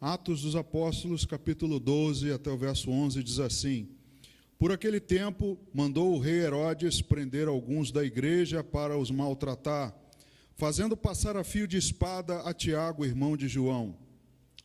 Atos dos Apóstolos, capítulo 12, até o verso 11, diz assim: Por aquele tempo, mandou o rei Herodes prender alguns da igreja para os maltratar, fazendo passar a fio de espada a Tiago, irmão de João.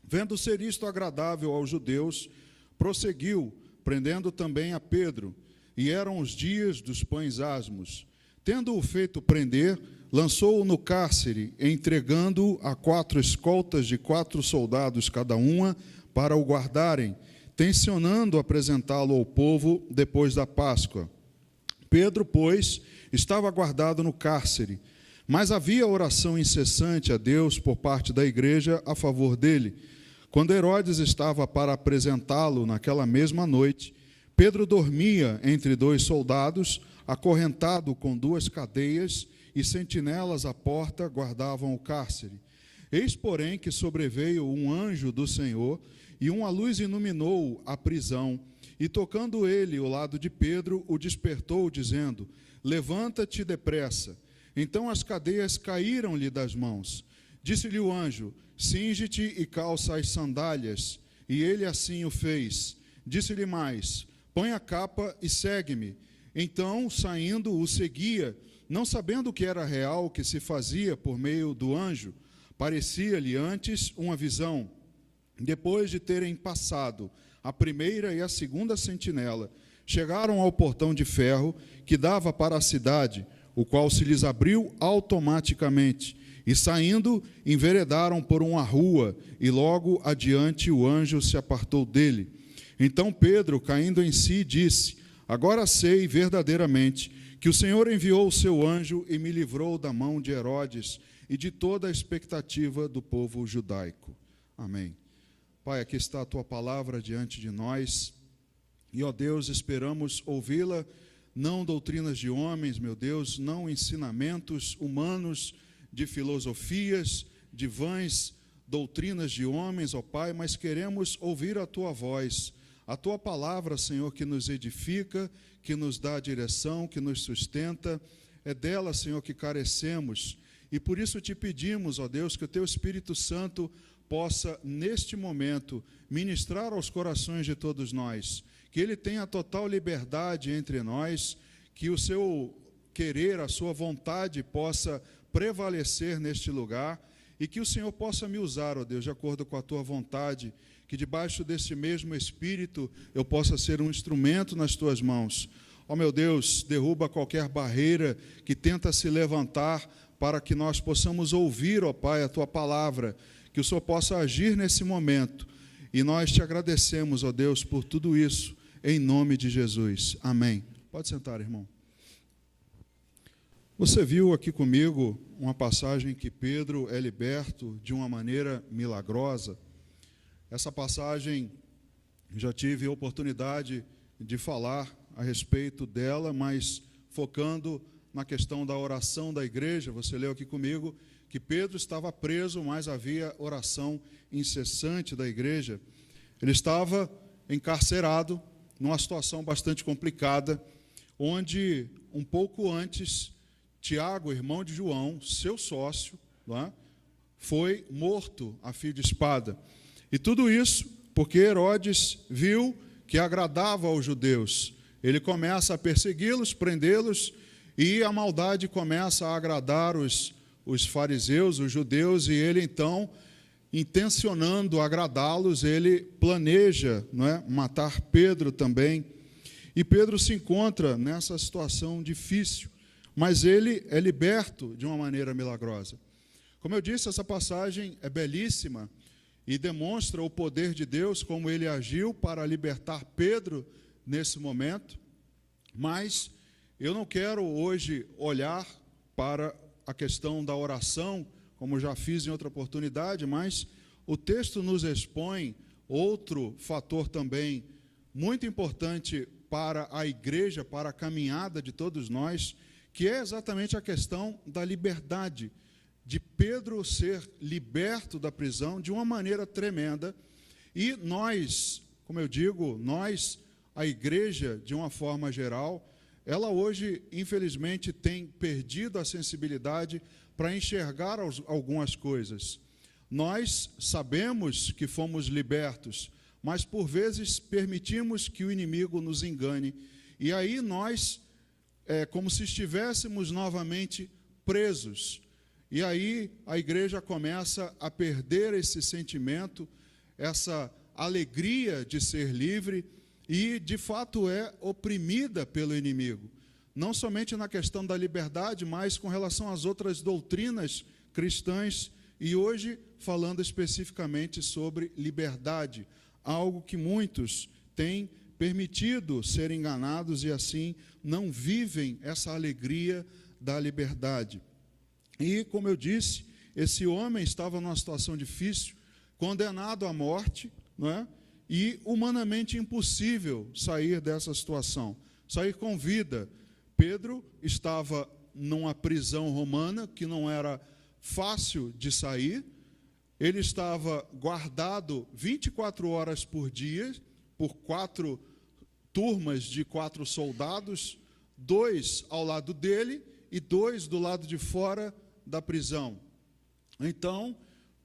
Vendo ser isto agradável aos judeus, prosseguiu, prendendo também a Pedro, e eram os dias dos pães asmos. Tendo-o feito prender, lançou-o no cárcere, entregando-o a 4 escoltas de 4 soldados cada uma, para o guardarem, tencionando apresentá-lo ao povo depois da Páscoa. Pedro, pois, estava guardado no cárcere, mas havia oração incessante a Deus por parte da igreja a favor dele. Quando Herodes estava para apresentá-lo naquela mesma noite, Pedro dormia entre 2 soldados, acorrentado com 2 cadeias, e sentinelas à porta guardavam o cárcere. Eis, porém, que sobreveio um anjo do Senhor, e uma luz iluminou a prisão, e tocando ele o lado de Pedro, o despertou, dizendo: Levanta-te depressa. Então as cadeias caíram-lhe das mãos. Disse-lhe o anjo: Cinge-te e calça as sandálias. E ele assim o fez. Disse-lhe mais: Põe a capa e segue-me. Então, saindo, o seguia, não sabendo o que era real o que se fazia por meio do anjo. Parecia-lhe antes uma visão. Depois de terem passado a primeira e a segunda sentinela, chegaram ao portão de ferro que dava para a cidade, o qual se lhes abriu automaticamente, e saindo, enveredaram por uma rua, e logo adiante o anjo se apartou dele. Então Pedro, caindo em si, disse: Agora sei verdadeiramente que o Senhor enviou o seu anjo e me livrou da mão de Herodes e de toda a expectativa do povo judaico. Amém. Pai, aqui está a tua palavra diante de nós, e, ó Deus, esperamos ouvi-la, não doutrinas de homens, meu Deus, não ensinamentos humanos, de filosofias, de vãs doutrinas de homens, ó Pai, mas queremos ouvir a tua voz, a tua palavra, Senhor, que nos edifica, que nos dá direção, que nos sustenta. É dela, Senhor, que carecemos, e por isso te pedimos, ó Deus, que o teu Espírito Santo possa, neste momento, ministrar aos corações de todos nós, que ele tenha total liberdade entre nós, que o seu querer, a sua vontade possa prevalecer neste lugar, e que o Senhor possa me usar, ó Deus, de acordo com a tua vontade, que debaixo desse mesmo Espírito eu possa ser um instrumento nas tuas mãos. Ó meu Deus, derruba qualquer barreira que tenta se levantar para que nós possamos ouvir, ó Pai, a tua palavra, que o Senhor possa agir nesse momento. E nós te agradecemos, ó Deus, por tudo isso, em nome de Jesus. Amém. Pode sentar, irmão. Você viu aqui comigo uma passagem que Pedro é liberto de uma maneira milagrosa. Essa passagem, já tive a oportunidade de falar a respeito dela, mas focando na questão da oração da igreja. Você leu aqui comigo que Pedro estava preso, mas havia oração incessante da igreja. Ele estava encarcerado, numa situação bastante complicada, onde, um pouco antes, Tiago, irmão de João, seu sócio, foi morto a fio de espada. E tudo isso porque Herodes viu que agradava aos judeus. Ele começa a persegui-los, prendê-los, e a maldade começa a agradar os fariseus, os judeus, e ele então, intencionando agradá-los, ele planeja, matar Pedro também. E Pedro se encontra nessa situação difícil, mas ele é liberto de uma maneira milagrosa. Como eu disse, essa passagem é belíssima e demonstra o poder de Deus, como ele agiu para libertar Pedro nesse momento. Mas eu não quero hoje olhar para a questão da oração, como já fiz em outra oportunidade, mas o texto nos expõe outro fator também muito importante para a igreja, para a caminhada de todos nós, que é exatamente a questão da liberdade, de Pedro ser liberto da prisão de uma maneira tremenda. E nós, como eu digo, nós, a igreja, de uma forma geral, ela hoje, infelizmente, tem perdido a sensibilidade para enxergar algumas coisas. Nós sabemos que fomos libertos, mas por vezes permitimos que o inimigo nos engane. E aí nós, como se estivéssemos novamente presos. E aí a igreja começa a perder esse sentimento, essa alegria de ser livre, e de fato é oprimida pelo inimigo. Não somente na questão da liberdade, mas com relação às outras doutrinas cristãs, e hoje falando especificamente sobre liberdade, algo que muitos têm permitido ser enganados e assim não vivem essa alegria da liberdade. E, como eu disse, esse homem estava numa situação difícil, condenado à morte, não é? E humanamente impossível sair dessa situação, sair com vida. Pedro estava numa prisão romana que não era fácil de sair. Ele estava guardado 24 horas por dia, por 4 turmas de 4 soldados, 2 ao lado dele e 2 do lado de fora da prisão. Então,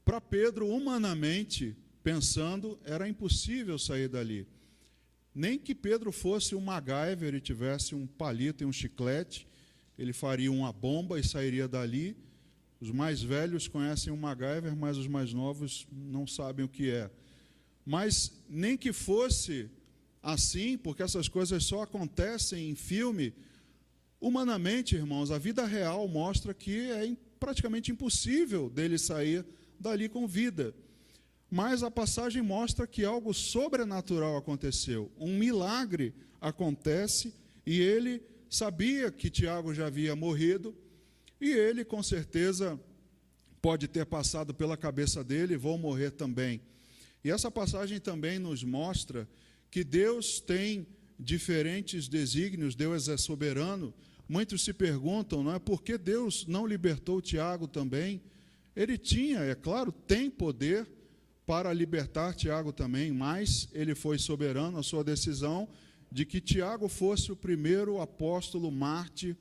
para Pedro, humanamente pensando, era impossível sair dali. Nem que Pedro fosse um MacGyver e tivesse um palito e um chiclete, ele faria uma bomba e sairia dali. Os mais velhos conhecem o MacGyver, mas os mais novos não sabem o que é. Mas nem que fosse assim, porque essas coisas só acontecem em filme, humanamente, irmãos, a vida real mostra que é praticamente impossível dele sair dali com vida. Mas a passagem mostra que algo sobrenatural aconteceu. Um milagre acontece e ele sabia que Tiago já havia morrido e ele, com certeza, pode ter passado pela cabeça dele, vou morrer também. E essa passagem também nos mostra que Deus tem diferentes desígnios, Deus é soberano. Muitos se perguntam, não é, por que Deus não libertou Tiago também? Ele tinha, é claro, tem poder para libertar Tiago também, mas ele foi soberano, a sua decisão de que Tiago fosse o primeiro apóstolo mártir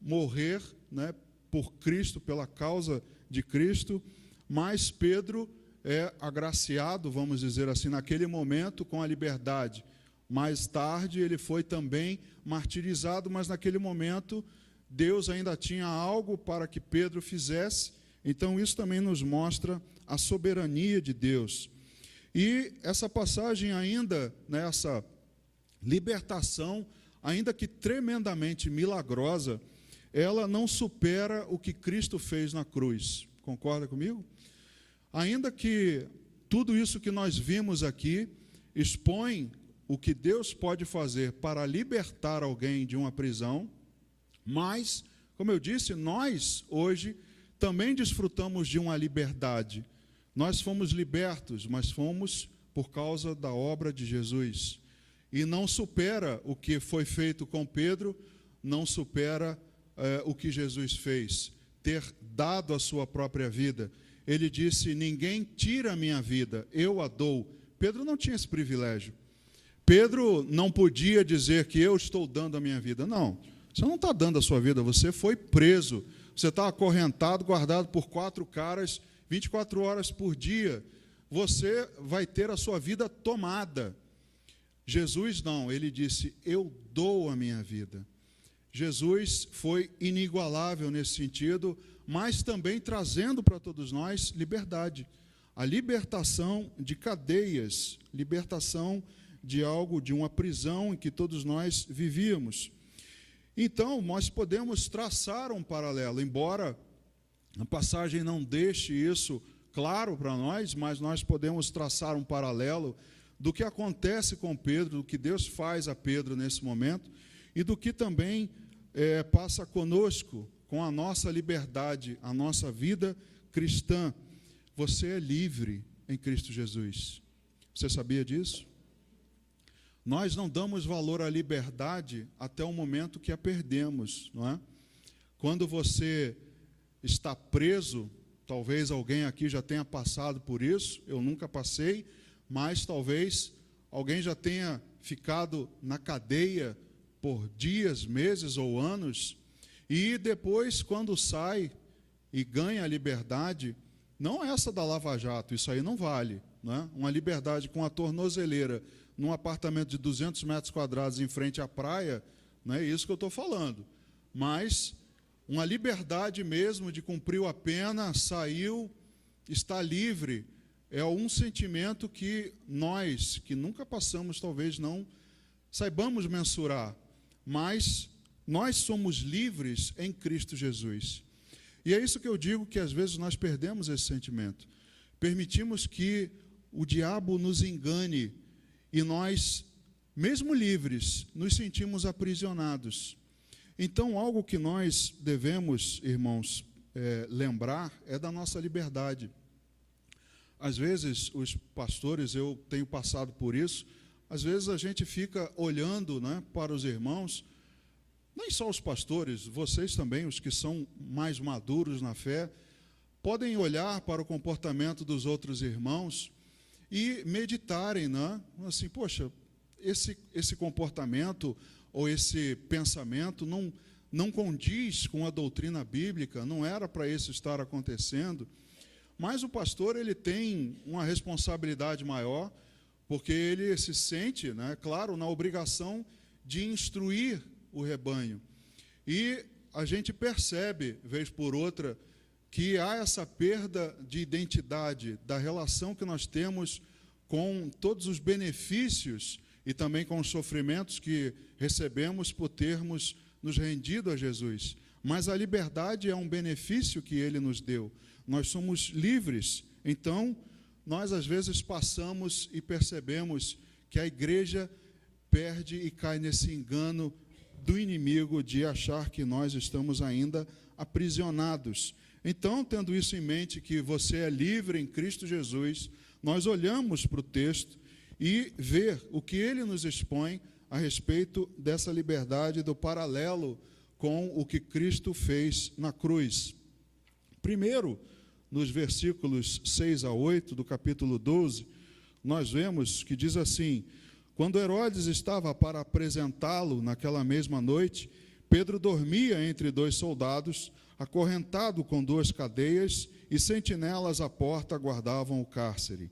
morrer, né, por Cristo, pela causa de Cristo, mas Pedro é agraciado, vamos dizer assim, naquele momento com a liberdade. Mais tarde ele foi também martirizado, mas naquele momento Deus ainda tinha algo para que Pedro fizesse, então isso também nos mostra a soberania de Deus. E essa passagem ainda, né, essa libertação, ainda que tremendamente milagrosa, ela não supera o que Cristo fez na cruz. Concorda comigo? Ainda que tudo isso que nós vimos aqui expõe o que Deus pode fazer para libertar alguém de uma prisão, mas, como eu disse, nós hoje também desfrutamos de uma liberdade. Nós fomos libertos, mas fomos por causa da obra de Jesus. E não supera o que foi feito com Pedro, não supera o que Jesus fez, ter dado a sua própria vida. Ele disse, ninguém tira a minha vida, eu a dou. Pedro não tinha esse privilégio. Pedro não podia dizer que eu estou dando a minha vida. Não, você não está dando a sua vida, você foi preso. Você está acorrentado, guardado por 4 caras, 24 horas por dia. Você vai ter a sua vida tomada. Jesus não, ele disse, eu dou a minha vida. Jesus foi inigualável nesse sentido, mas também trazendo para todos nós liberdade. A libertação de cadeias, libertação de algo, de uma prisão em que todos nós vivíamos. Então, nós podemos traçar um paralelo, embora a passagem não deixe isso claro para nós, mas nós podemos traçar um paralelo do que acontece com Pedro, do que Deus faz a Pedro nesse momento, e do que também passa conosco, com a nossa liberdade, a nossa vida cristã. Você é livre em Cristo Jesus. Você sabia disso? Nós não damos valor à liberdade até o momento que a perdemos, não é? Quando você está preso, talvez alguém aqui já tenha passado por isso, eu nunca passei, mas talvez alguém já tenha ficado na cadeia por dias, meses ou anos, e depois, quando sai e ganha a liberdade, Não essa da Lava Jato, isso aí não vale, né? Uma liberdade com a tornozeleira num apartamento de 200 metros quadrados em frente à praia, não é isso que eu estou falando. Mas uma liberdade mesmo de cumprir a pena, saiu, está livre, é um sentimento que nós, que nunca passamos, talvez não saibamos mensurar, mas nós somos livres em Cristo Jesus. E é isso que eu digo, que às vezes nós perdemos esse sentimento. Permitimos que o diabo nos engane e nós, mesmo livres, nos sentimos aprisionados. Então, algo que nós devemos, irmãos, lembrar é da nossa liberdade. Às vezes, os pastores, eu tenho passado por isso, às vezes a gente fica olhando, né, para os irmãos, nem só os pastores, vocês também, os que são mais maduros na fé, podem olhar para o comportamento dos outros irmãos e meditarem, né? Assim, poxa, esse comportamento ou esse pensamento não condiz com a doutrina bíblica, não era para isso estar acontecendo. Mas o pastor, ele tem uma responsabilidade maior, porque ele se sente, né, claro, na obrigação de instruir o rebanho. E a gente percebe, vez por outra, que há essa perda de identidade, da relação que nós temos com todos os benefícios e também com os sofrimentos que recebemos por termos nos rendido a Jesus. Mas a liberdade é um benefício que ele nos deu. Nós somos livres. Então, nós às vezes passamos e percebemos que a igreja perde e cai nesse engano do inimigo de achar que nós estamos ainda aprisionados. Então, tendo isso em mente, que você é livre em Cristo Jesus, nós olhamos para o texto e ver o que ele nos expõe a respeito dessa liberdade, do paralelo com o que Cristo fez na cruz. Primeiro, nos versículos 6 a 8 do capítulo 12, nós vemos que diz assim: quando Herodes estava para apresentá-lo naquela mesma noite, Pedro dormia entre dois soldados, acorrentado com duas cadeias, e sentinelas à porta guardavam o cárcere.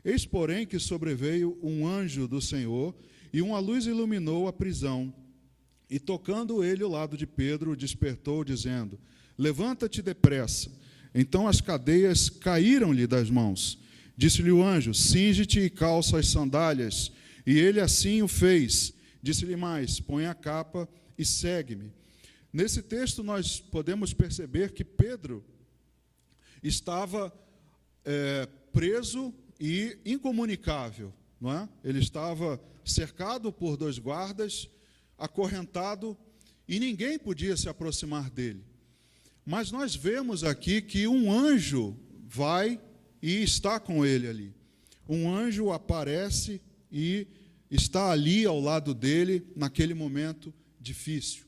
Eis, porém, que sobreveio um anjo do Senhor, e uma luz iluminou a prisão. E tocando ele o lado de Pedro, o despertou, dizendo: levanta-te depressa. Então as cadeias caíram-lhe das mãos. Disse-lhe o anjo: cinge-te e calça as sandálias. E ele assim o fez. Disse-lhe mais: põe a capa e segue-me. Nesse texto nós podemos perceber que Pedro estava preso e incomunicável, não é? Ele estava cercado por dois guardas, acorrentado, e ninguém podia se aproximar dele. Mas nós vemos aqui que um anjo vai e está com ele ali. Um anjo aparece e está ali ao lado dele naquele momento difícil.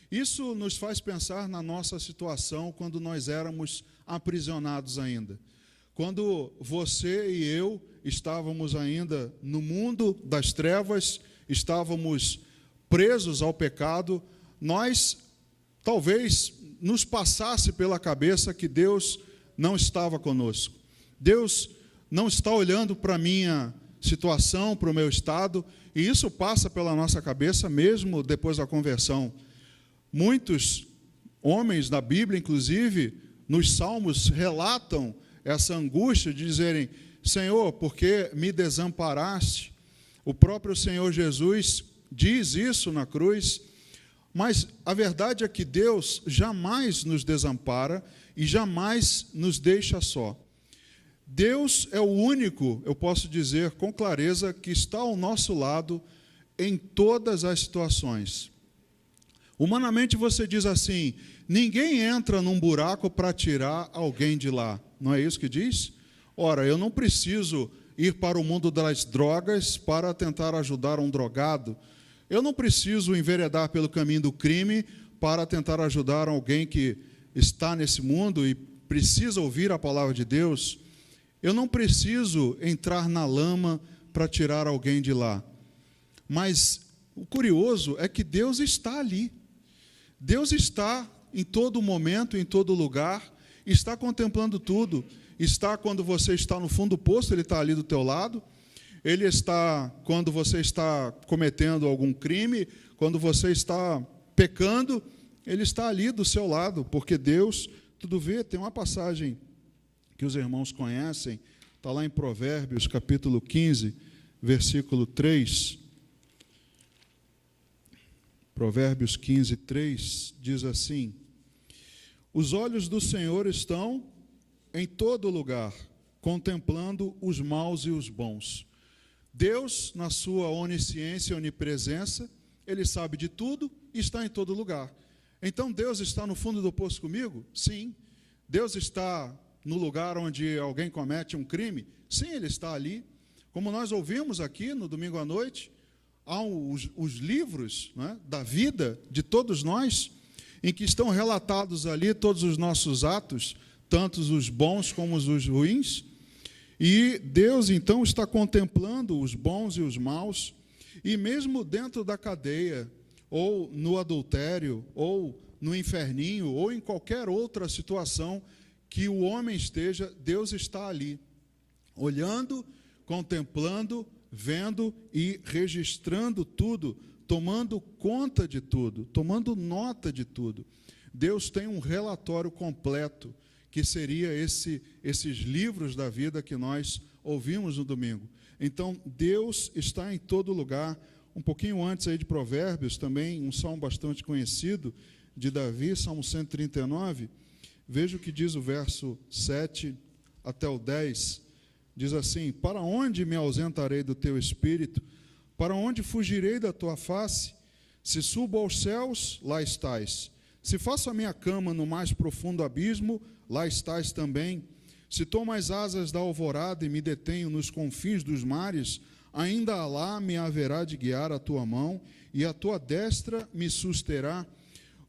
Isso nos faz pensar na nossa situação quando nós éramos aprisionados ainda. Quando você e eu estávamos ainda no mundo das trevas, estávamos presos ao pecado, nós talvez nos passasse pela cabeça que Deus não estava conosco. Deus não está olhando para a minha situação, para o meu estado, e isso passa pela nossa cabeça mesmo depois da conversão. Muitos homens da Bíblia, inclusive, nos Salmos, relatam essa angústia de dizerem: Senhor, por que me desamparaste? O próprio Senhor Jesus diz isso na cruz, mas a verdade é que Deus jamais nos desampara e jamais nos deixa só. Deus é o único, eu posso dizer com clareza, que está ao nosso lado em todas as situações. Humanamente você diz assim: ninguém entra num buraco para tirar alguém de lá. Não é isso que diz? Ora, eu não preciso ir para o mundo das drogas para tentar ajudar um drogado. Eu não preciso enveredar pelo caminho do crime para tentar ajudar alguém que está nesse mundo e precisa ouvir a palavra de Deus. Eu não preciso entrar na lama para tirar alguém de lá. Mas o curioso é que Deus está ali. Deus está em todo momento, em todo lugar, está contemplando tudo. está quando você está no fundo do poço, Ele está ali do teu lado. Ele está quando você está cometendo algum crime, quando você está pecando, Ele está ali do seu lado, porque Deus tudo vê. Tem uma passagem que os irmãos conhecem, está lá em Provérbios, capítulo 15, versículo 3. Provérbios 15, 3, diz assim: os olhos do Senhor estão em todo lugar, contemplando os maus e os bons. Deus, na sua onisciência e onipresença, Ele sabe de tudo e está em todo lugar. Então, Deus está no fundo do poço comigo? Sim. Deus está no lugar onde alguém comete um crime? Sim, Ele está ali. Como nós ouvimos aqui no domingo à noite, há os livros, né, da vida de todos nós, em que estão relatados ali todos os nossos atos, tanto os bons como os ruins. E Deus, então, está contemplando os bons e os maus, e mesmo dentro da cadeia, ou no adultério, ou no inferninho, ou em qualquer outra situação que o homem esteja, Deus está ali, olhando, contemplando, vendo e registrando tudo, tomando conta de tudo, tomando nota de tudo. Deus tem um relatório completo, que seria esses livros da vida que nós ouvimos no domingo. Então, Deus está em todo lugar. Um pouquinho antes aí de Provérbios, também um salmo bastante conhecido de Davi, Salmo 139, veja o que diz o verso 7 até o 10, diz assim: para onde me ausentarei do teu espírito? Para onde fugirei da tua face? Se subo aos céus, lá estás. Se faço a minha cama no mais profundo abismo, lá estás também. Se tomo as asas da alvorada e me detenho nos confins dos mares, ainda lá me haverá de guiar a tua mão, e a tua destra me susterá.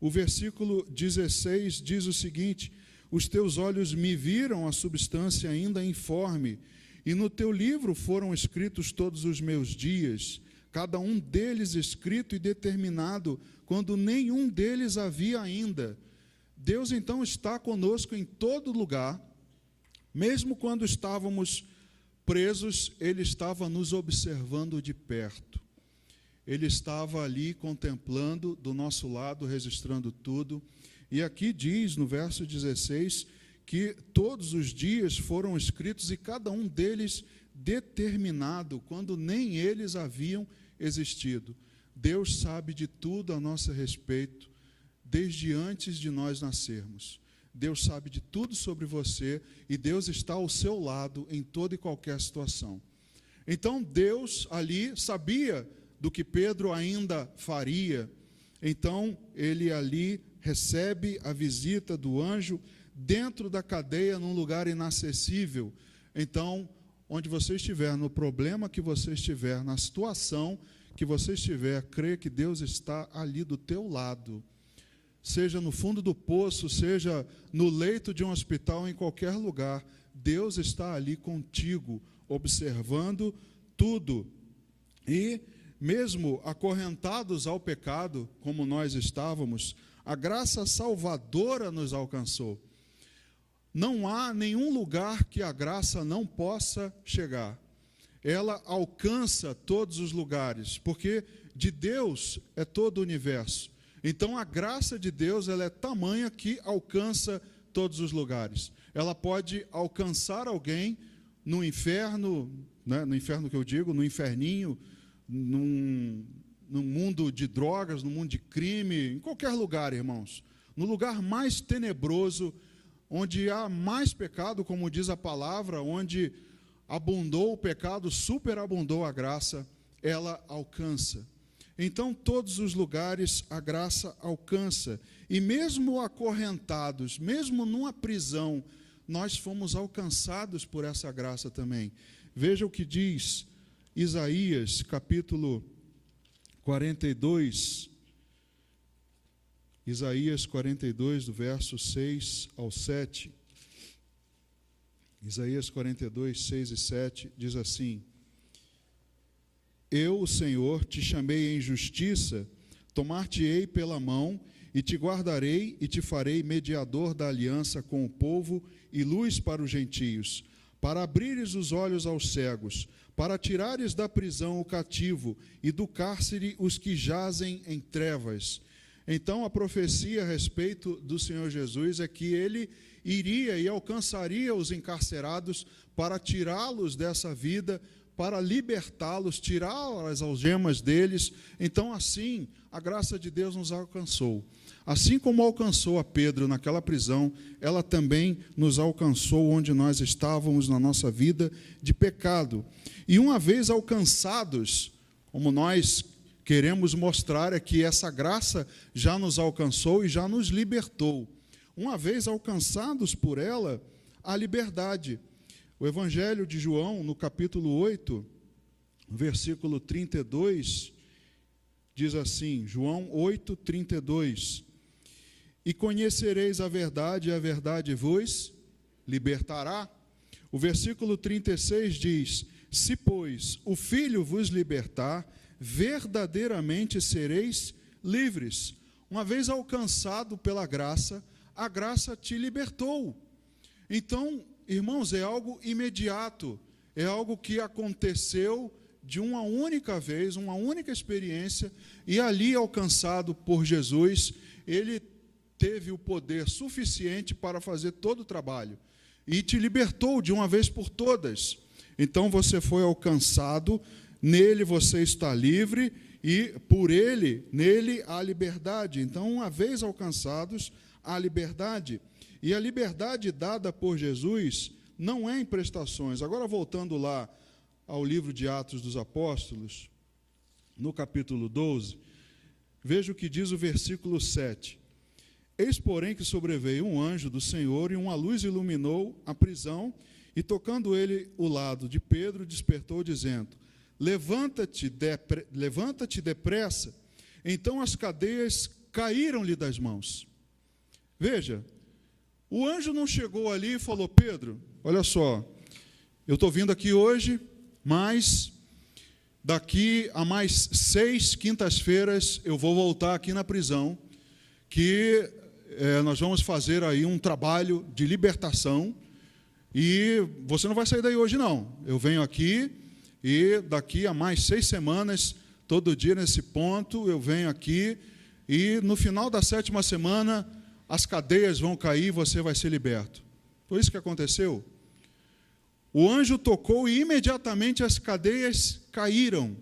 O versículo 16 diz o seguinte: os teus olhos me viram a substância ainda informe, e no teu livro foram escritos todos os meus dias, cada um deles escrito e determinado, quando nenhum deles havia ainda. Deus, então, está conosco em todo lugar. Mesmo quando estávamos presos, Ele estava nos observando de perto. Ele estava ali contemplando do nosso lado, registrando tudo. E aqui diz, no verso 16, que todos os dias foram escritos e cada um deles determinado, quando nem eles haviam existido. Deus sabe de tudo a nosso respeito, desde antes de nós nascermos. Deus sabe de tudo sobre você e Deus está ao seu lado em toda e qualquer situação. Então Deus ali sabia do que Pedro ainda faria. Então ele ali recebe a visita do anjo dentro da cadeia, num lugar inacessível. Então, onde você estiver, no problema que você estiver, na situação que você estiver, crê que Deus está ali do teu lado. Seja no fundo do poço, seja no leito de um hospital, em qualquer lugar, Deus está ali contigo, observando tudo. E, mesmo acorrentados ao pecado, como nós estávamos, a graça salvadora nos alcançou. Não há nenhum lugar que a graça não possa chegar. Ela alcança todos os lugares, porque de Deus é todo o universo. Então, a graça de Deus, ela é tamanha que alcança todos os lugares. Ela pode alcançar alguém no inferno, né, no inferno que eu digo, no inferninho, num mundo de drogas, no mundo de crime, em qualquer lugar, irmãos. No lugar mais tenebroso, onde há mais pecado, como diz a palavra, onde abundou o pecado, superabundou a graça, ela alcança. Então, todos os lugares a graça alcança. E mesmo acorrentados, mesmo numa prisão, nós fomos alcançados por essa graça também. Veja o que diz Isaías, capítulo 42. Isaías 42, do verso 6 ao 7. Isaías 42, 6 e 7, diz assim: eu, o Senhor, te chamei em justiça, tomar-te-ei pela mão e te guardarei e te farei mediador da aliança com o povo e luz para os gentios, para abrires os olhos aos cegos, para tirares da prisão o cativo e do cárcere os que jazem em trevas. Então, a profecia a respeito do Senhor Jesus é que ele iria e alcançaria os encarcerados para tirá-los dessa vida, para libertá-los, tirar as algemas deles. Então, assim, a graça de Deus nos alcançou. Assim como alcançou a Pedro naquela prisão, ela também nos alcançou onde nós estávamos na nossa vida de pecado. E uma vez alcançados, como nós queremos mostrar é que essa graça já nos alcançou e já nos libertou. Uma vez alcançados por ela, a liberdade. O Evangelho de João, no capítulo 8, versículo 32, diz assim, João 8, 32, e conhecereis a verdade, e a verdade vos libertará. O versículo 36 diz, se, pois, o Filho vos libertar, verdadeiramente sereis livres. Uma vez alcançado pela graça, a graça te libertou. Então, irmãos, é algo imediato, é algo que aconteceu de uma única vez, uma única experiência, e ali alcançado por Jesus, ele teve o poder suficiente para fazer todo o trabalho, e te libertou de uma vez por todas. Então você foi alcançado, nele você está livre, e por ele, nele há liberdade. Então, uma vez alcançados, há liberdade. E a liberdade dada por Jesus não é em prestações. Agora, voltando lá ao livro de Atos dos Apóstolos, no capítulo 12, veja o que diz o versículo 7. Eis, porém, que sobreveio um anjo do Senhor, e uma luz iluminou a prisão, e tocando ele o lado de Pedro, despertou, dizendo, levanta-te depressa. Então as cadeias caíram-lhe das mãos. Veja, o anjo não chegou ali e falou, Pedro, olha só, eu estou vindo aqui hoje, mas daqui a mais 6 quintas-feiras eu vou voltar aqui na prisão, que nós vamos fazer aí um trabalho de libertação, e você não vai sair daí hoje não. Eu venho aqui e daqui a mais 6 semanas, todo dia nesse ponto, eu venho aqui e no final da 7ª semana as cadeias vão cair e você vai ser liberto. Foi isso que aconteceu? O anjo tocou e imediatamente as cadeias caíram.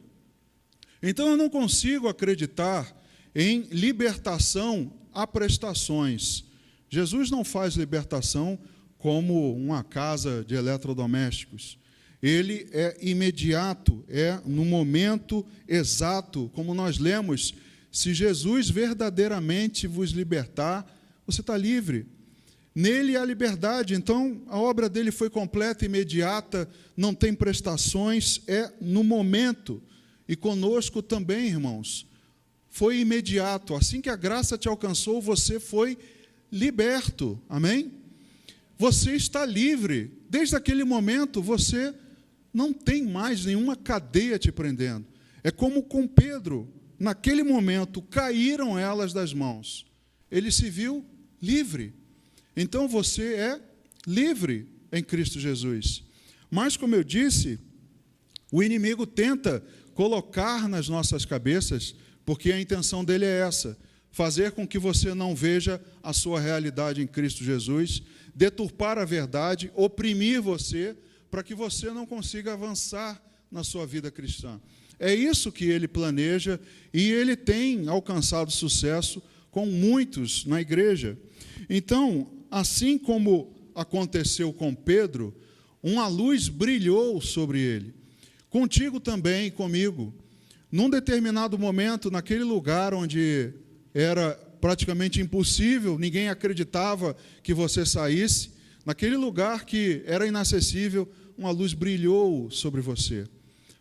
Então eu não consigo acreditar em libertação a prestações. Jesus não faz libertação como uma casa de eletrodomésticos. Ele é imediato, é no momento exato, como nós lemos, se Jesus verdadeiramente vos libertar, você está livre. Nele há liberdade, então a obra dele foi completa, imediata, não tem prestações, é no momento. E conosco também, irmãos, foi imediato. Assim que a graça te alcançou, você foi liberto, amém? Você está livre. Desde aquele momento, você não tem mais nenhuma cadeia te prendendo. É como com Pedro, naquele momento, caíram elas das mãos. Ele se viu livre. Então, você é livre em Cristo Jesus. Mas, como eu disse, o inimigo tenta colocar nas nossas cabeças, porque a intenção dele é essa, fazer com que você não veja a sua realidade em Cristo Jesus, deturpar a verdade, oprimir você, para que você não consiga avançar na sua vida cristã. É isso que ele planeja, e ele tem alcançado sucesso com muitos na igreja. Então, assim como aconteceu com Pedro, uma luz brilhou sobre ele. Contigo também, comigo. Num determinado momento, naquele lugar onde era praticamente impossível, ninguém acreditava que você saísse, naquele lugar que era inacessível, uma luz brilhou sobre você.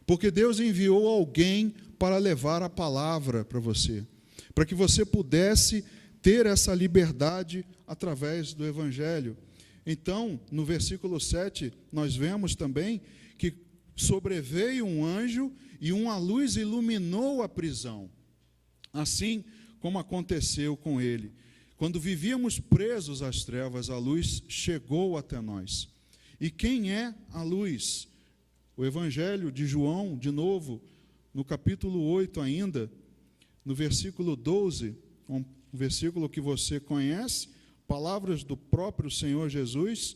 Porque Deus enviou alguém para levar a palavra para você, para que você pudesse ter essa liberdade através do Evangelho. Então, no versículo 7, nós vemos também que sobreveio um anjo e uma luz iluminou a prisão. Assim como aconteceu com ele. Quando vivíamos presos às trevas, a luz chegou até nós. E quem é a luz? O Evangelho de João, de novo, no capítulo 8 ainda, no versículo 12, um versículo que você conhece, palavras do próprio Senhor Jesus,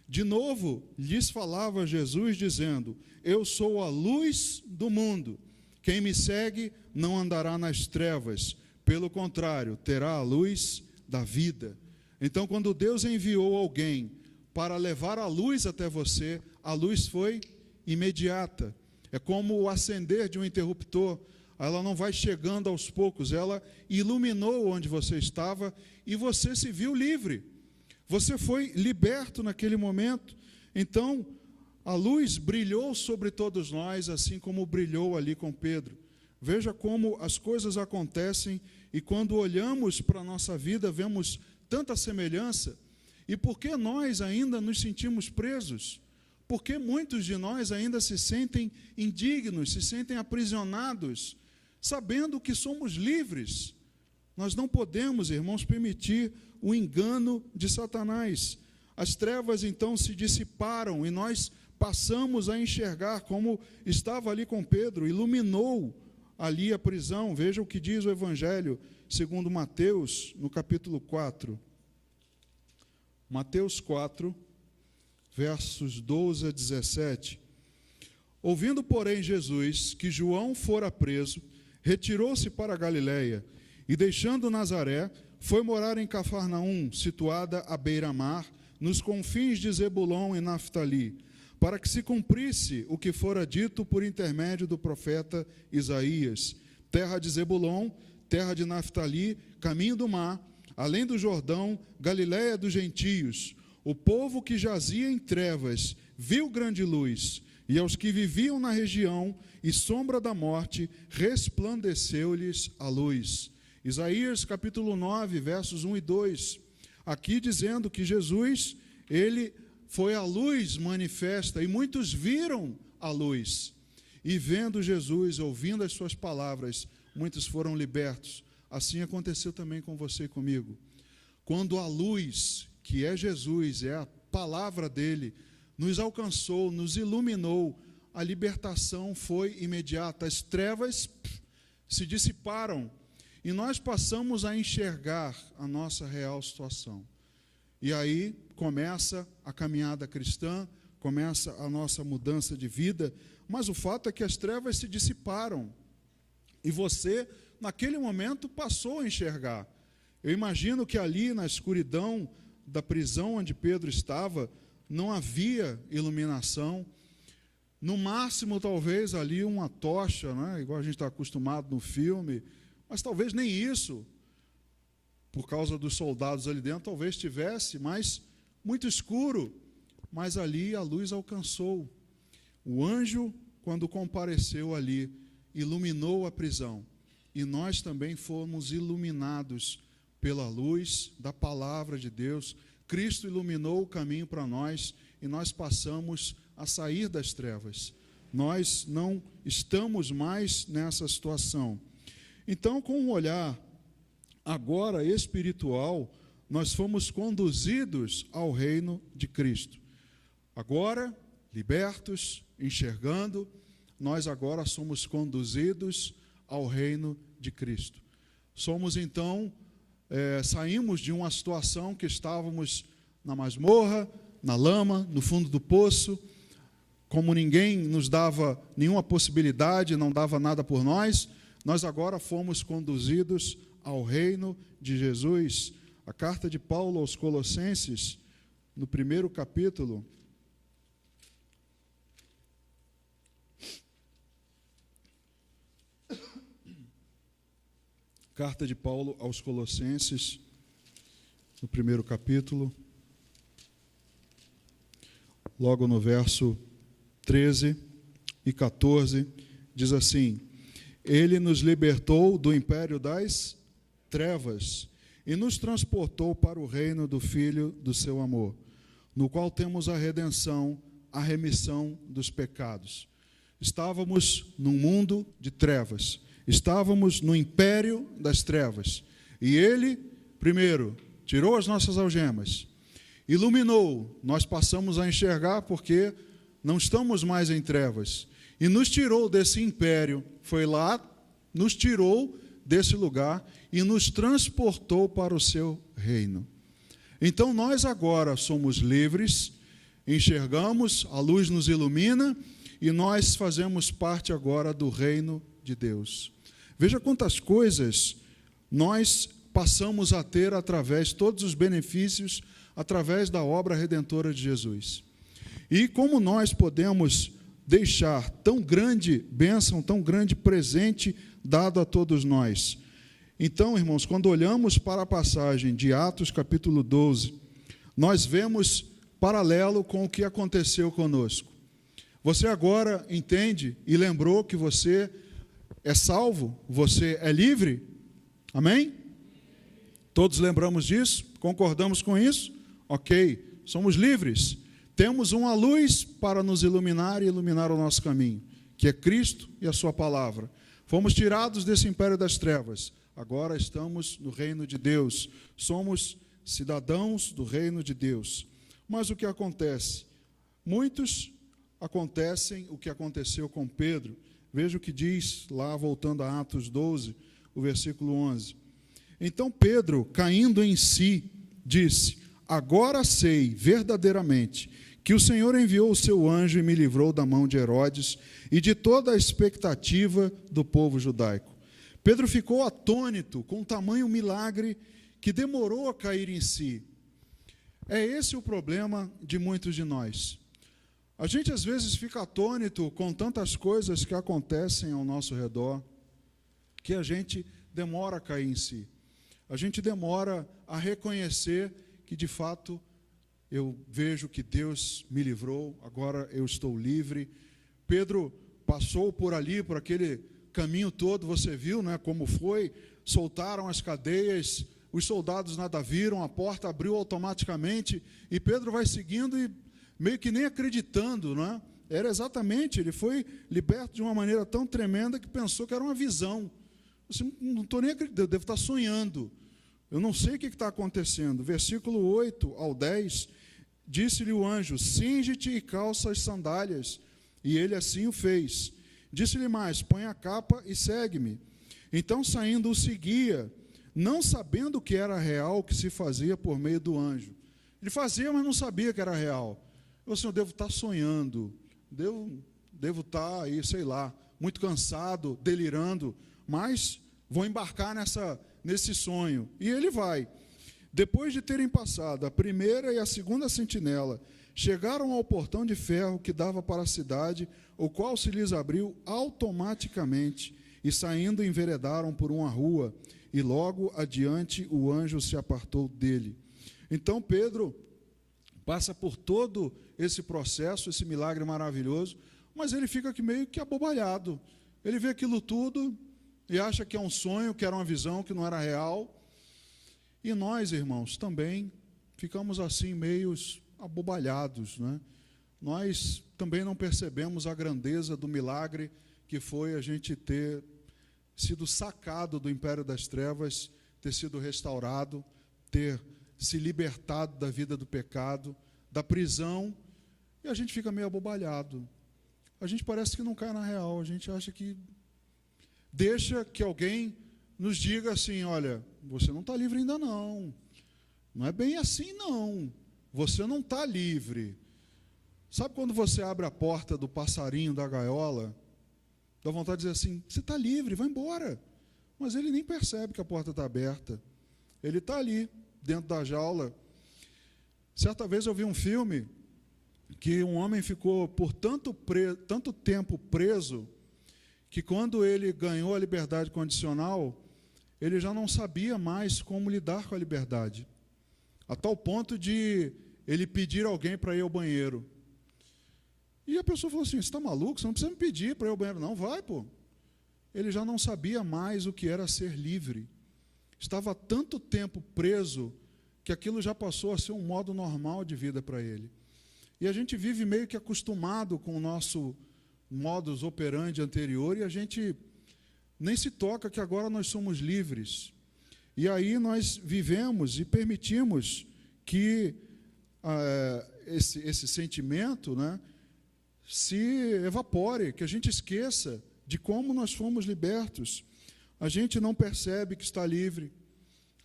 de novo lhes falava Jesus dizendo: eu sou a luz do mundo, quem me segue não andará nas trevas, pelo contrário, terá a luz da vida. Então, quando Deus enviou alguém para levar a luz até você, a luz foi imediata. É como o acender de um interruptor. Ela não vai chegando aos poucos, ela iluminou onde você estava e você se viu livre. Você foi liberto naquele momento. Então, a luz brilhou sobre todos nós, assim como brilhou ali com Pedro. Veja como as coisas acontecem e quando olhamos para a nossa vida, vemos tanta semelhança. E por que nós ainda nos sentimos presos? Porque muitos de nós ainda se sentem indignos, se sentem aprisionados, sabendo que somos livres. Nós não podemos, irmãos, permitir o engano de Satanás. As trevas, então, se dissiparam e nós passamos a enxergar, como estava ali com Pedro, iluminou ali a prisão. Veja o que diz o Evangelho segundo Mateus, no capítulo 4. Mateus 4, versos 12 a 17. Ouvindo, porém, Jesus que João fora preso, retirou-se para a Galiléia e, deixando Nazaré, foi morar em Cafarnaum, situada à beira-mar, nos confins de Zebulon e Naftali, para que se cumprisse o que fora dito por intermédio do profeta Isaías: terra de Zebulon, terra de Naftali, caminho do mar, além do Jordão, Galiléia dos gentios. O povo que jazia em trevas viu grande luz, e aos que viviam na região e sombra da morte, resplandeceu-lhes a luz. Isaías capítulo 9, versos 1 e 2, aqui dizendo que Jesus, ele foi a luz manifesta, e muitos viram a luz. E vendo Jesus, ouvindo as suas palavras, muitos foram libertos. Assim aconteceu também com você e comigo. Quando a luz, que é Jesus, é a palavra dele, nos alcançou, nos iluminou, a libertação foi imediata. As trevas se dissiparam e nós passamos a enxergar a nossa real situação. E aí começa a caminhada cristã, começa a nossa mudança de vida, mas o fato é que as trevas se dissiparam e você, naquele momento, passou a enxergar. Eu imagino que ali na escuridão da prisão onde Pedro estava, não havia iluminação. No máximo, talvez, ali uma tocha, né? Igual a gente está acostumado no filme, mas talvez nem isso, por causa dos soldados ali dentro, talvez tivesse, mas muito escuro. Mas ali a luz alcançou. O anjo, quando compareceu ali, iluminou a prisão. E nós também fomos iluminados pela luz da palavra de Deus. Cristo iluminou o caminho para nós e nós passamos a sair das trevas. Nós não estamos mais nessa situação. Então, com um olhar agora espiritual, nós fomos conduzidos ao reino de Cristo. Agora, libertos, enxergando, nós agora somos conduzidos ao reino de Cristo. Somos então, saímos de uma situação que estávamos na masmorra, na lama, no fundo do poço, como ninguém nos dava nenhuma possibilidade, não dava nada por nós, nós agora fomos conduzidos ao reino de Jesus. A carta de Paulo aos Colossenses, no 1º capítulo, carta de Paulo aos Colossenses, no 1º capítulo, logo no verso 13 e 14, diz assim: Ele nos libertou do império das trevas e nos transportou para o reino do Filho do seu amor, no qual temos a redenção, a remissão dos pecados. Estávamos num mundo de trevas, estávamos no império das trevas, E ele, primeiro, tirou as nossas algemas, iluminou, nós passamos a enxergar porque não estamos mais em trevas, e nos tirou desse império, foi lá, nos tirou desse lugar e nos transportou para o seu reino. Então nós agora somos livres, enxergamos, a luz nos ilumina e nós fazemos parte agora do reino de Deus. Veja quantas coisas nós passamos a ter através, todos os benefícios, através da obra redentora de Jesus. E como nós podemos deixar tão grande bênção, tão grande presente dado a todos nós. Então, irmãos, quando olhamos para a passagem de Atos, capítulo 12, nós vemos paralelo com o que aconteceu conosco. Você agora entende e lembrou que você é salvo, você é livre? Amém? Todos lembramos disso? Concordamos com isso? Ok, somos livres. Temos uma luz para nos iluminar e iluminar o nosso caminho, que é Cristo e a sua palavra. Fomos tirados desse império das trevas. Agora estamos no reino de Deus. Somos cidadãos do reino de Deus. Mas o que acontece? Muitos acontecem o que aconteceu com Pedro. Veja o que diz lá, voltando a Atos 12, o versículo 11. Então Pedro, caindo em si, disse: agora sei verdadeiramente que o Senhor enviou o seu anjo e me livrou da mão de Herodes e de toda a expectativa do povo judaico. Pedro ficou atônito com o tamanho milagre que demorou a cair em si. É esse o problema de muitos de nós. A gente às vezes fica atônito com tantas coisas que acontecem ao nosso redor, que a gente demora a cair em si. A gente demora a reconhecer que, de fato, eu vejo que Deus me livrou, agora eu estou livre. Pedro passou por ali, por aquele caminho todo, você viu, né, como foi, soltaram as cadeias, os soldados nada viram, a porta abriu automaticamente, e Pedro vai seguindo e meio que nem acreditando, né? Era exatamente, ele foi liberto de uma maneira tão tremenda que pensou que era uma visão. Assim, não estou nem acreditando, eu devo estar sonhando. Eu não sei o que está acontecendo. Versículo 8 ao 10, disse-lhe o anjo: cinge-te e calça as sandálias. E ele assim o fez. Disse-lhe mais: põe a capa e segue-me. Então, saindo, o seguia, não sabendo que era real o que se fazia por meio do anjo. Ele fazia, mas não sabia que era real. Eu, assim, eu devo estar sonhando, devo estar aí, sei lá, muito cansado, delirando, mas vou embarcar nesse sonho. E ele vai. Depois de terem passado a primeira e a segunda sentinela, chegaram ao portão de ferro que dava para a cidade, o qual se lhes abriu automaticamente, e saindo enveredaram por uma rua, e logo adiante o anjo se apartou dele. Então Pedro passa por todo esse processo, esse milagre maravilhoso, mas ele fica aqui meio que abobalhado. Ele vê aquilo tudo e acha que é um sonho, que era uma visão, que não era real. E nós, irmãos, também ficamos assim meios abobalhados, né? Nós também não percebemos a grandeza do milagre que foi a gente ter sido sacado do império das trevas, ter sido restaurado, ter se libertado da vida do pecado, da prisão, e a gente fica meio abobalhado. A gente parece que não cai na real, a gente acha que deixa que alguém nos diga assim: olha, você não está livre ainda não, não é bem assim não, você não está livre. Sabe quando você abre a porta do passarinho da gaiola, dá vontade de dizer assim: você está livre, vai embora. Mas ele nem percebe que a porta está aberta, ele está ali, dentro da jaula. Certa vez eu vi um filme que um homem ficou por tanto tempo preso, que quando ele ganhou a liberdade condicional, ele já não sabia mais como lidar com a liberdade, a tal ponto de ele pedir alguém para ir ao banheiro. E a pessoa falou assim: você está maluco? Você não precisa me pedir para ir ao banheiro. Não, vai, pô. Ele já não sabia mais o que era ser livre. Estava há tanto tempo preso que aquilo já passou a ser um modo normal de vida para ele. E a gente vive meio que acostumado com o nosso modus operandi anterior, e a gente nem se toca que agora nós somos livres. E aí nós vivemos e permitimos que esse sentimento, né, se evapore, que a gente esqueça de como nós fomos libertos. A gente não percebe que está livre,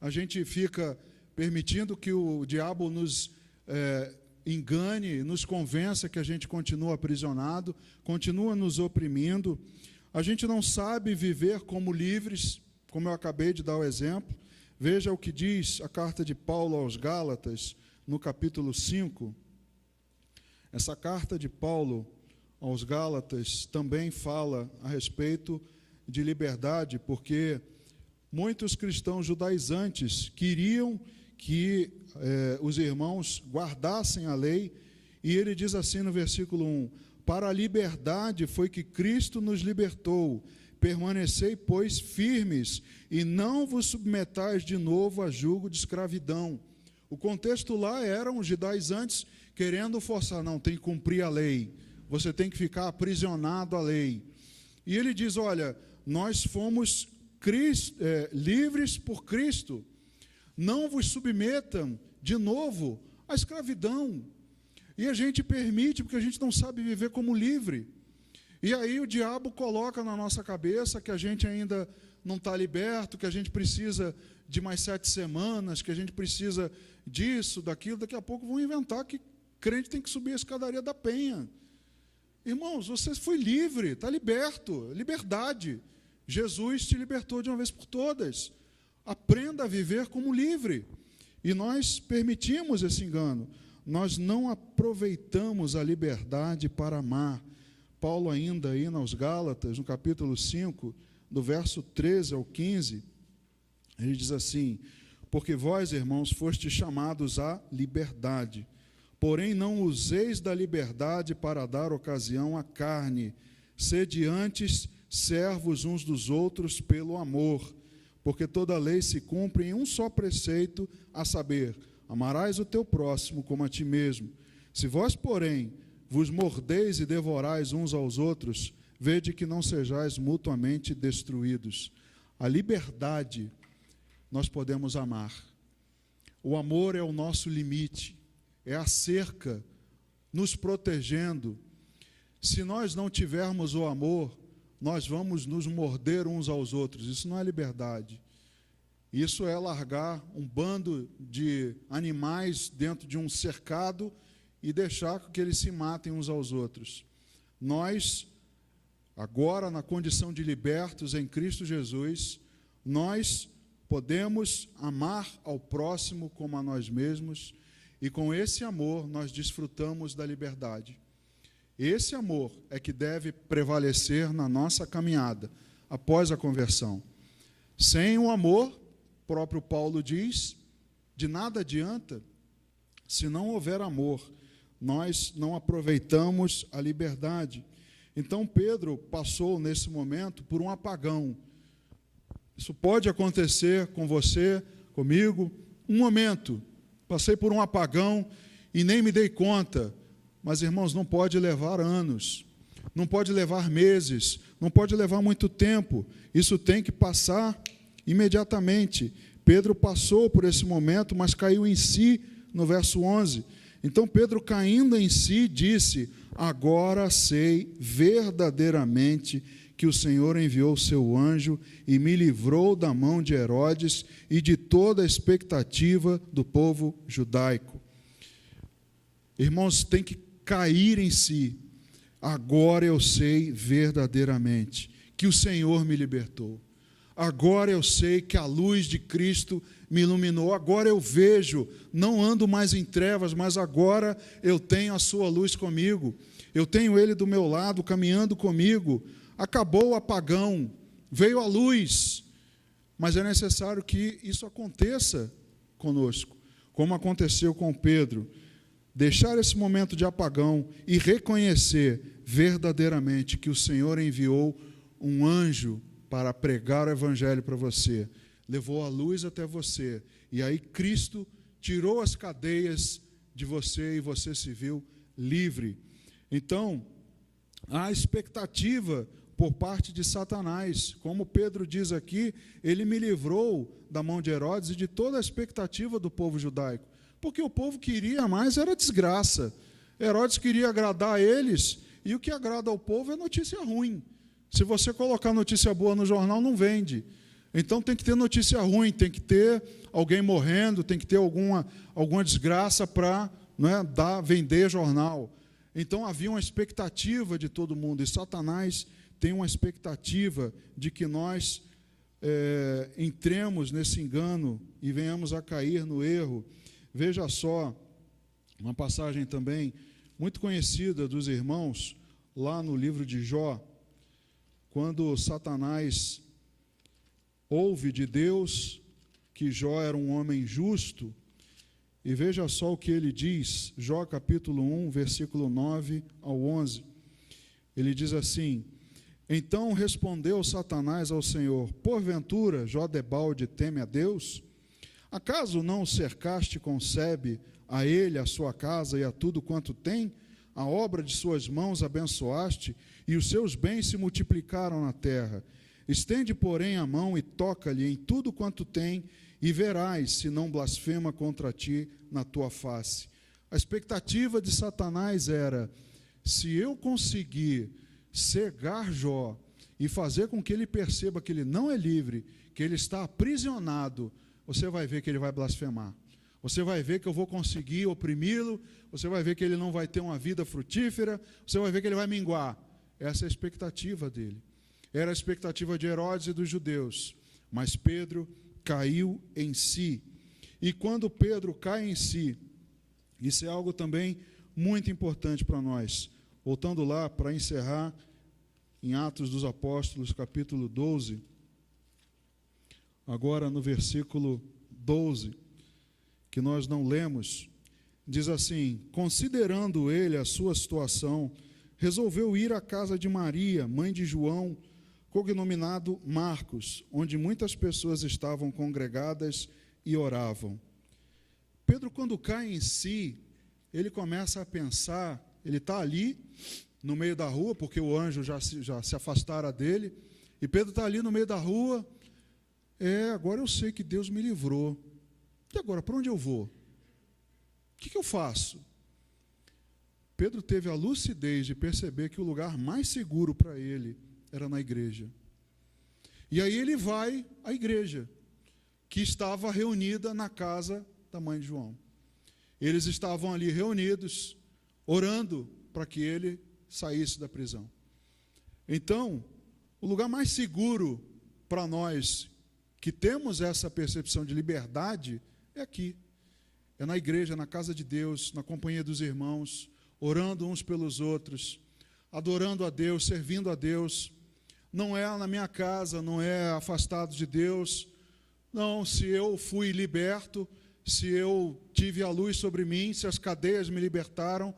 a gente fica permitindo que o diabo nos engane, nos convença que a gente continua aprisionado, continua nos oprimindo. A gente não sabe viver como livres, como eu acabei de dar o exemplo. Veja o que diz a carta de Paulo aos Gálatas, no capítulo 5. Essa carta de Paulo aos Gálatas também fala a respeito de liberdade, porque muitos cristãos judaizantes queriam que os irmãos guardassem a lei, e ele diz assim no versículo 1: para a liberdade foi que Cristo nos libertou, permanecei, pois, firmes, e não vos submetais de novo a julgo de escravidão. O contexto lá eram os judaizantes querendo forçar, não, tem que cumprir a lei, você tem que ficar aprisionado à lei. E ele diz, olha, nós fomos livres por Cristo, não vos submetam de novo à escravidão. E a gente permite, porque a gente não sabe viver como livre. E aí o diabo coloca na nossa cabeça que a gente ainda não está liberto, que a gente precisa de mais 7 semanas, que a gente precisa disso, daquilo. Daqui a pouco vão inventar que crente tem que subir a escadaria da penha. Irmãos, você foi livre, está liberto, liberdade. Jesus te libertou de uma vez por todas. Aprenda a viver como livre. E nós permitimos esse engano. Nós não aproveitamos a liberdade para amar. Paulo ainda aí nos Gálatas, no capítulo 5, do verso 13 ao 15, ele diz assim: porque vós, irmãos, fostes chamados à liberdade, porém não useis da liberdade para dar ocasião à carne, sede antes servos uns dos outros pelo amor, porque toda a lei se cumpre em um só preceito, a saber, amarás o teu próximo como a ti mesmo. Se vós, porém, vos mordeis e devorais uns aos outros, vede que não sejais mutuamente destruídos. A liberdade nós podemos amar. O amor é o nosso limite, é a cerca nos protegendo. Se nós não tivermos o amor, nós vamos nos morder uns aos outros. Isso não é liberdade. Isso é largar um bando de animais dentro de um cercado e deixar que eles se matem uns aos outros. Nós, agora na condição de libertos em Cristo Jesus, nós podemos amar ao próximo como a nós mesmos, e com esse amor nós desfrutamos da liberdade. Esse amor é que deve prevalecer na nossa caminhada após a conversão. Sem o amor, o próprio Paulo diz, de nada adianta. Se não houver amor, nós não aproveitamos a liberdade. Então Pedro passou nesse momento por um apagão. Isso pode acontecer com você, comigo. Um momento, passei por um apagão e nem me dei conta. Mas, irmãos, não pode levar anos, não pode levar meses, não pode levar muito tempo. Isso tem que passar imediatamente. Pedro passou por esse momento, mas caiu em si no verso 11. Então, Pedro, caindo em si, disse: agora sei verdadeiramente que o Senhor enviou o seu anjo e me livrou da mão de Herodes e de toda a expectativa do povo judaico. Irmãos, tem que cair em si. Agora eu sei verdadeiramente que o Senhor me libertou. Agora eu sei que a luz de Cristo me iluminou. Agora eu vejo, não ando mais em trevas, mas agora eu tenho a sua luz comigo. Eu tenho Ele do meu lado, caminhando comigo. Acabou o apagão, veio a luz. Mas é necessário que isso aconteça conosco, como aconteceu com Pedro. Deixar esse momento de apagão e reconhecer verdadeiramente que o Senhor enviou um anjo para pregar o evangelho para você, levou a luz até você, e aí Cristo tirou as cadeias de você e você se viu livre. Então, a expectativa por parte de Satanás. Como Pedro diz aqui, ele me livrou da mão de Herodes e de toda a expectativa do povo judaico. Porque o povo queria mais, era desgraça. Herodes queria agradar a eles, e o que agrada ao povo é notícia ruim. Se você colocar notícia boa no jornal, não vende. Então tem que ter notícia ruim, tem que ter alguém morrendo, tem que ter alguma desgraça para, vender jornal. Então havia uma expectativa de todo mundo, e Satanás tem uma expectativa de que nós entremos nesse engano e venhamos a cair no erro. Veja só, uma passagem também muito conhecida dos irmãos, lá no livro de Jó, quando Satanás ouve de Deus que Jó era um homem justo, e veja só o que ele diz, Jó capítulo 1, versículo 9 ao 11, ele diz assim: então respondeu Satanás ao Senhor: porventura Jó debalde teme a Deus? Acaso não o cercaste com sebe, a ele, a sua casa e a tudo quanto tem? A obra de suas mãos abençoaste, e os seus bens se multiplicaram na terra. Estende, porém, a mão e toca-lhe em tudo quanto tem, e verás se não blasfema contra ti na tua face. A expectativa de Satanás era: se eu conseguir cegar Jó e fazer com que ele perceba que ele não é livre, que ele está aprisionado, você vai ver que ele vai blasfemar. Você vai ver que eu vou conseguir oprimi-lo, você vai ver que ele não vai ter uma vida frutífera, você vai ver que ele vai minguar. Essa é a expectativa dele. Era a expectativa de Herodes e dos judeus. Mas Pedro caiu em si. E quando Pedro cai em si, isso é algo também muito importante para nós. Voltando lá para encerrar, em Atos dos Apóstolos, capítulo 12, agora no versículo 12, que nós não lemos, diz assim: considerando ele a sua situação, resolveu ir à casa de Maria, mãe de João, cognominado Marcos, onde muitas pessoas estavam congregadas e oravam. Pedro, quando cai em si, ele começa a pensar, ele está ali no meio da rua, porque o anjo já se afastara dele, e Pedro está ali no meio da rua. Agora eu sei que Deus me livrou. E agora, para onde eu vou? O que eu faço? Pedro teve a lucidez de perceber que o lugar mais seguro para ele era na igreja. E aí ele vai à igreja, que estava reunida na casa da mãe de João. Eles estavam ali reunidos, orando para que ele saísse da prisão. Então, o lugar mais seguro para nós que temos essa percepção de liberdade é aqui. É na igreja, na casa de Deus, na companhia dos irmãos, orando uns pelos outros, adorando a Deus, servindo a Deus. Não é na minha casa, não é afastado de Deus. Não, se eu fui liberto, se eu tive a luz sobre mim, se as cadeias me libertaram,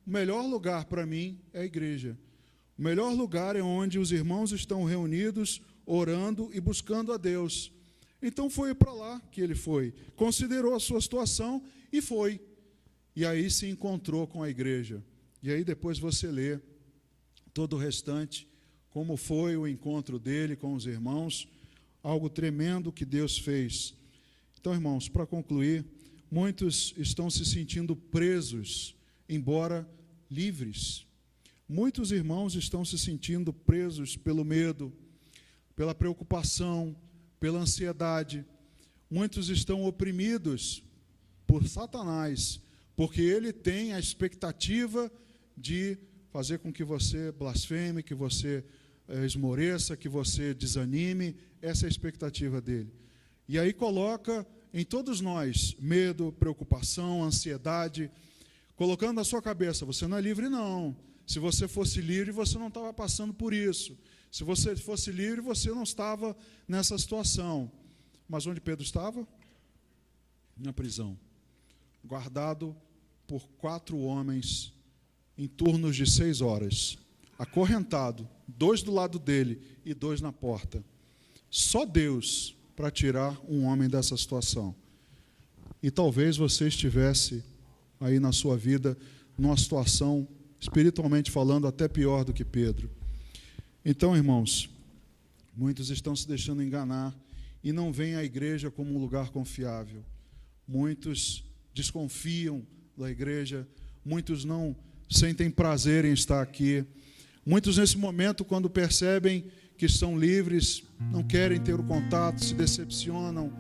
o melhor lugar para mim é a igreja. O melhor lugar é onde os irmãos estão reunidos, orando e buscando a Deus. Então foi para lá que ele foi, considerou a sua situação e foi. E aí se encontrou com a igreja. E aí depois você lê todo o restante, como foi o encontro dele com os irmãos, algo tremendo que Deus fez. Então, irmãos, para concluir, muitos estão se sentindo presos, embora livres. Muitos irmãos estão se sentindo presos pelo medo, pela preocupação, pela ansiedade. Muitos estão oprimidos por Satanás, porque ele tem a expectativa de fazer com que você blasfeme, que você esmoreça, que você desanime. Essa é a expectativa dele. E aí coloca em todos nós medo, preocupação, ansiedade, colocando na sua cabeça: você não é livre, não. Se você fosse livre, você não estava passando por isso. Se você fosse livre, você não estava nessa situação. Mas onde Pedro estava? Na prisão, guardado por 4 homens em turnos de 6 horas, acorrentado, 2 do lado dele e 2 na porta. Só Deus para tirar um homem dessa situação. E talvez você estivesse aí na sua vida numa situação, espiritualmente falando, até pior do que Pedro. Então, irmãos, muitos estão se deixando enganar e não veem a igreja como um lugar confiável. Muitos desconfiam da igreja, muitos não sentem prazer em estar aqui. Muitos, nesse momento, quando percebem que estão livres, não querem ter o contato, se decepcionam,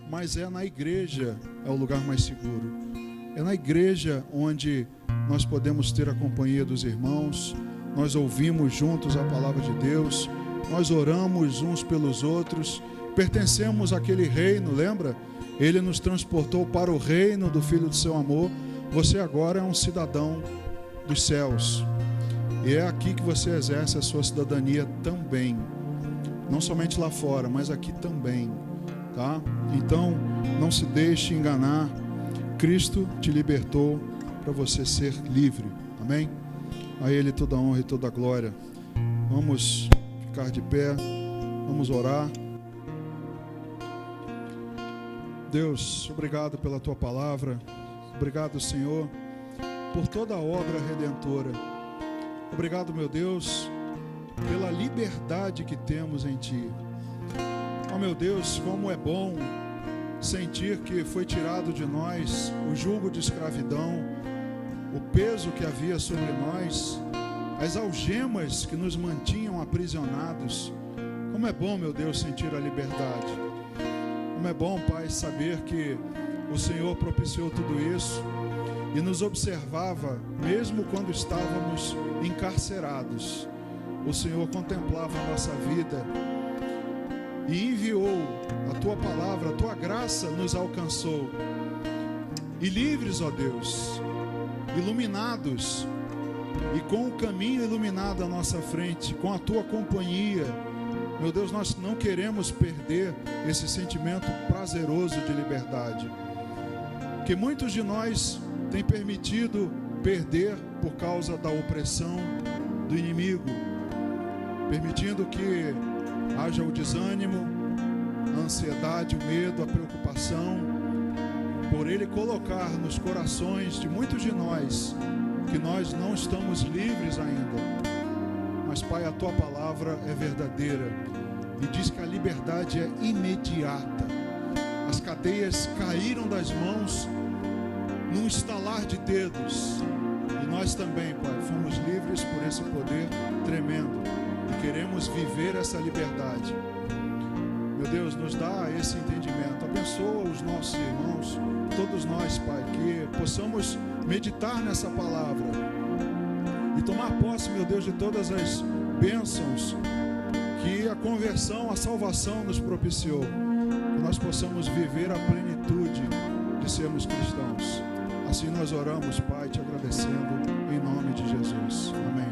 mas é na igreja, é o lugar mais seguro. É na igreja onde nós podemos ter a companhia dos irmãos, nós ouvimos juntos a palavra de Deus, nós oramos uns pelos outros, pertencemos àquele reino, lembra? Ele nos transportou para o reino do Filho do seu amor. Você agora é um cidadão dos céus. E é aqui que você exerce a sua cidadania também. Não somente lá fora, mas aqui também. Tá? Então, não se deixe enganar. Cristo te libertou para você ser livre. Amém? A Ele toda a honra e toda a glória. Vamos ficar de pé. Vamos orar. Deus, obrigado pela Tua palavra. Obrigado, Senhor, por toda a obra redentora. Obrigado, meu Deus, pela liberdade que temos em Ti. Oh, meu Deus, como é bom sentir que foi tirado de nós o jugo de escravidão, o peso que havia sobre nós, as algemas que nos mantinham aprisionados. Como é bom, meu Deus, sentir a liberdade. Como é bom, Pai, saber que o Senhor propiciou tudo isso e nos observava, mesmo quando estávamos encarcerados. O Senhor contemplava a nossa vida e enviou a Tua palavra, a Tua graça nos alcançou. E livres, ó Deus, iluminados e com o caminho iluminado à nossa frente, com a Tua companhia, meu Deus, nós não queremos perder esse sentimento prazeroso de liberdade, que muitos de nós têm permitido perder por causa da opressão do inimigo, permitindo que haja o desânimo, a ansiedade, o medo, a preocupação, por ele colocar nos corações de muitos de nós que nós não estamos livres ainda. Mas, Pai, a Tua palavra é verdadeira e diz que a liberdade é imediata. As cadeias caíram das mãos num estalar de dedos. E nós também, Pai, fomos livres por esse poder tremendo e queremos viver essa liberdade. Meu Deus, nos dá esse entendimento. Abençoa os nossos irmãos, todos nós, Pai, que possamos meditar nessa palavra e tomar posse, meu Deus, de todas as bênçãos que a conversão, a salvação nos propiciou. Que nós possamos viver a plenitude de sermos cristãos. Assim nós oramos, Pai, te agradecendo em nome de Jesus. Amém.